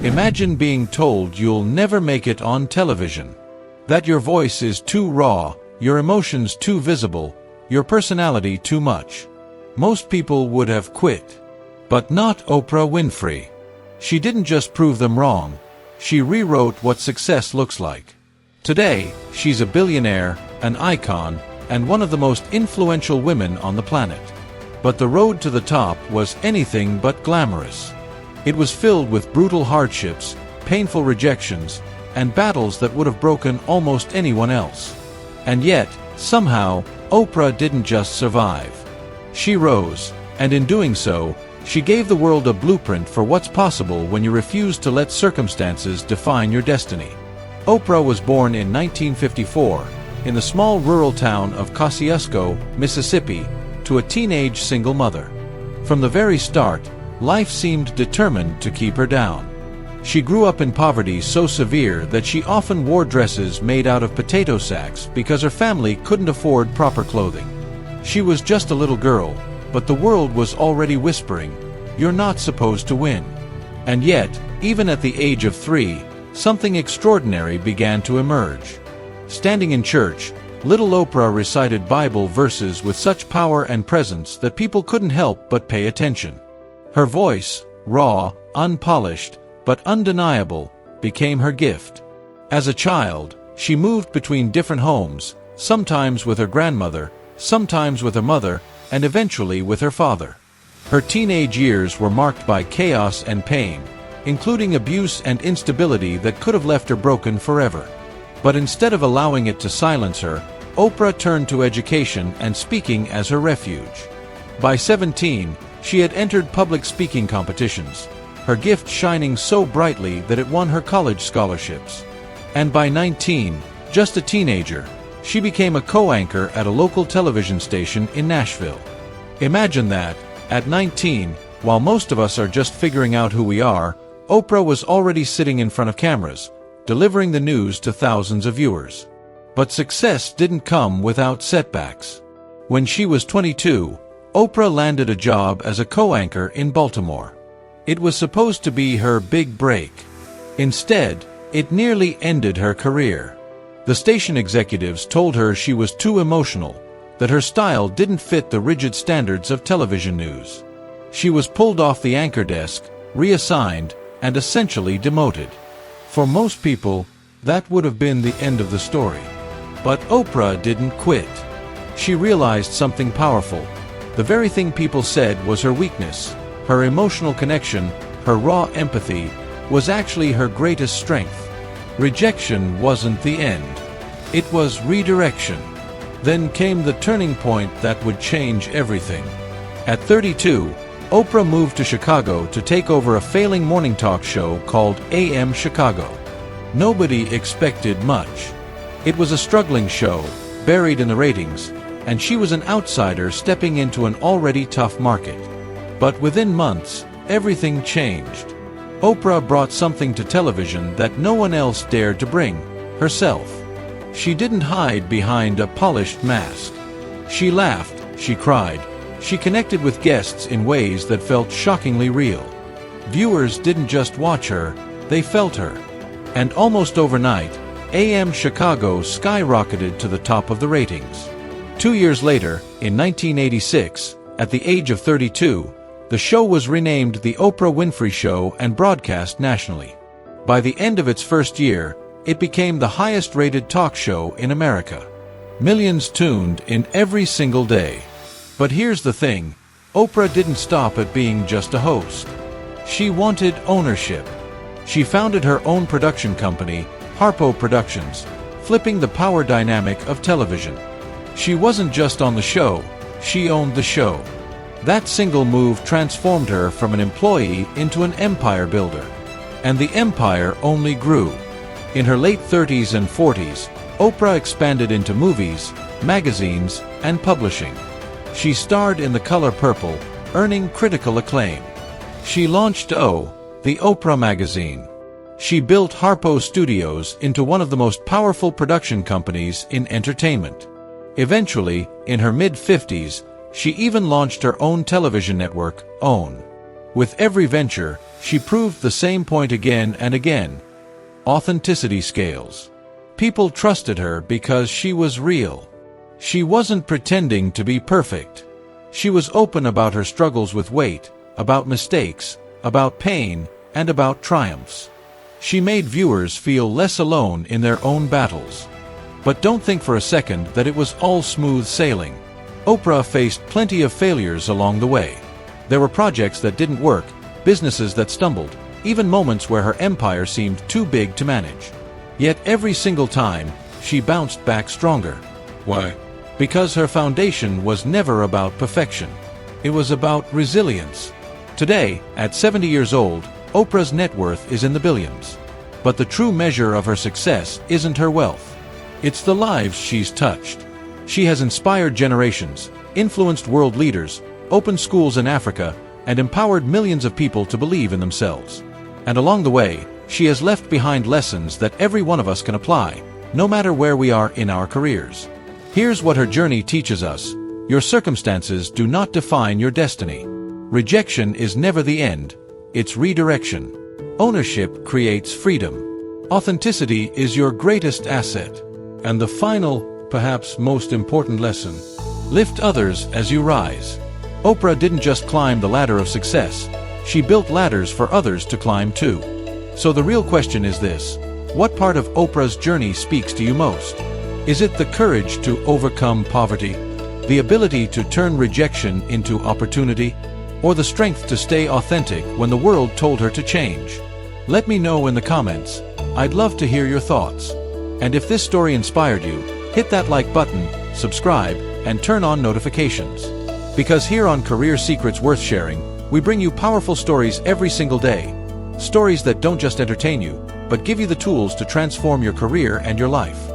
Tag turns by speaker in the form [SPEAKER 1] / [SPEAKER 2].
[SPEAKER 1] Imagine being told you'll never make it on television. That your voice is too raw, your emotions too visible, your personality too much. Most people would have quit. But not Oprah Winfrey. She didn't just prove them wrong, she rewrote what success looks like. Today, she's a billionaire, an icon, and one of the most influential women on the planet. But the road to the top was anything but glamorous. It was filled with brutal hardships, painful rejections, and battles that would have broken almost anyone else. And yet, somehow, Oprah didn't just survive. She rose, and in doing so, she gave the world a blueprint for what's possible when you refuse to let circumstances define your destiny. Oprah was born in 1954 in the small rural town of Kosciuszko, Mississippi, to a teenage single mother. From the very start, life seemed determined to keep her down. She grew up in poverty so severe that she often wore dresses made out of potato sacks because her family couldn't afford proper clothing. She was just a little girl, but the world was already whispering, "You're not supposed to win." And yet, even at the age of 3, something extraordinary began to emerge. Standing in church, little Oprah recited Bible verses with such power and presence that people couldn't help but pay attention. Her voice, raw, unpolished, but undeniable, became her gift. As a child, she moved between different homes, sometimes with her grandmother, sometimes with her mother, and eventually with her father. Her teenage years were marked by chaos and pain, including abuse and instability that could have left her broken forever. But instead of allowing it to silence her, Oprah turned to education and speaking as her refuge. By 17, she had entered public speaking competitions, her gift shining so brightly that it won her college scholarships. And by 19, just a teenager, she became a co-anchor at a local television station in Nashville. Imagine that, at 19, while most of us are just figuring out who we are, Oprah was already sitting in front of cameras, delivering the news to thousands of viewers. But success didn't come without setbacks. When she was 22, Oprah landed a job as a co-anchor in Baltimore. It was supposed to be her big break. Instead, it nearly ended her career. The station executives told her she was too emotional, that her style didn't fit the rigid standards of television news. She was pulled off the anchor desk, reassigned, and essentially demoted. For most people, that would have been the end of the story. But Oprah didn't quit. She realized something powerful. The very thing people said was her weakness, her emotional connection, her raw empathy, was actually her greatest strength. Rejection wasn't the end. It was redirection. Then came the turning point that would change everything. At 32, Oprah moved to Chicago to take over a failing morning talk show called AM Chicago. Nobody expected much. It was a struggling show, buried in the ratings, and she was an outsider stepping into an already tough market. But within months, everything changed. Oprah brought something to television that no one else dared to bring, herself. She didn't hide behind a polished mask. She laughed, she cried, she connected with guests in ways that felt shockingly real. Viewers didn't just watch her, they felt her. And almost overnight, AM Chicago skyrocketed to the top of the ratings. 2 years later, in 1986, at the age of 32, the show was renamed The Oprah Winfrey Show and broadcast nationally. By the end of its first year, it became the highest-rated talk show in America. Millions tuned in every single day. But here's the thing, Oprah didn't stop at being just a host. She wanted ownership. She founded her own production company, Harpo Productions, flipping the power dynamic of television. She wasn't just on the show, she owned the show. That single move transformed her from an employee into an empire builder. And the empire only grew. In her late 30s and 40s, Oprah expanded into movies, magazines, and publishing. She starred in The Color Purple, earning critical acclaim. She launched the Oprah magazine. She built Harpo Studios into one of the most powerful production companies in entertainment. Eventually, in her mid-50s, she even launched her own television network, OWN. With every venture, She proved the same point again and again. Authenticity scales. People trusted her because she was real. She wasn't pretending to be perfect. She was open about her struggles with weight, about mistakes, about pain, and about triumphs. She made viewers feel less alone in their own battles. But don't think for a second that it was all smooth sailing. Oprah faced plenty of failures along the way. There were projects that didn't work, businesses that stumbled, even moments where her empire seemed too big to manage. Yet every single time, she bounced back stronger. Why? Because her foundation was never about perfection. It was about resilience. Today, at 70 years old, Oprah's net worth is in the billions. But the true measure of her success isn't her wealth. It's the lives she's touched. She has inspired generations, influenced world leaders, opened schools in Africa, and empowered millions of people to believe in themselves. And along the way, she has left behind lessons that every one of us can apply, no matter where we are in our careers. Here's what her journey teaches us. Your circumstances do not define your destiny. Rejection is never the end, it's redirection. Ownership creates freedom. Authenticity is your greatest asset. And the final, perhaps most important lesson: lift others as you rise. Oprah didn't just climb the ladder of success, she built ladders for others to climb too. So the real question is this: what part of Oprah's journey speaks to you most? Is it the courage to overcome poverty, the ability to turn rejection into opportunity, or the strength to stay authentic when the world told her to change? Let me know in the comments. I'd love to hear your thoughts. And if this story inspired you, hit that like button, subscribe, and turn on notifications. Because here on Career Secrets Worth Sharing, we bring you powerful stories every single day. Stories that don't just entertain you, but give you the tools to transform your career and your life.